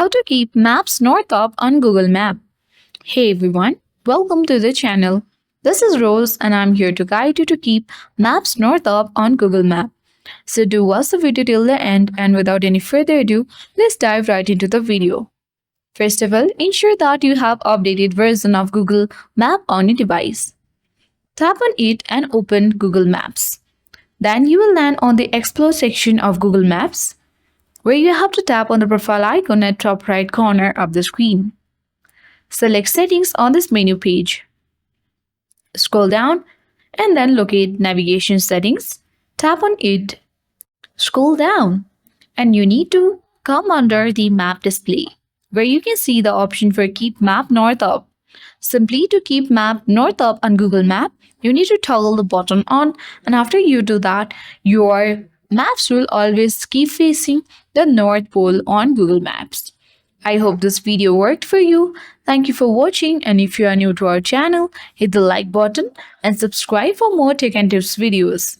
How to keep maps north up on Google Map. Hey everyone, welcome to the channel. This is Rose and I'm here to guide you to keep maps north up on Google Map. So do watch the video till the end, and without any further ado, let's dive right into the video. First of all, ensure that you have updated version of Google Map on your device. Tap on it and open Google Maps. Then you will land on the Explore section of Google Maps, where you have to tap on the profile icon at top right corner of the screen. Select Settings on this menu page. Scroll down and then locate Navigation Settings. Tap on it. Scroll down and you need to come under the Map display, where you can see the option for Keep Map North Up. Simply to keep map north up on Google Map, you need to toggle the button on, and after you do that, your maps will always keep facing the North Pole on Google Maps. I hope this video worked for you. Thank you for watching, and if you are new to our channel, hit the like button and subscribe for more tech and tips videos.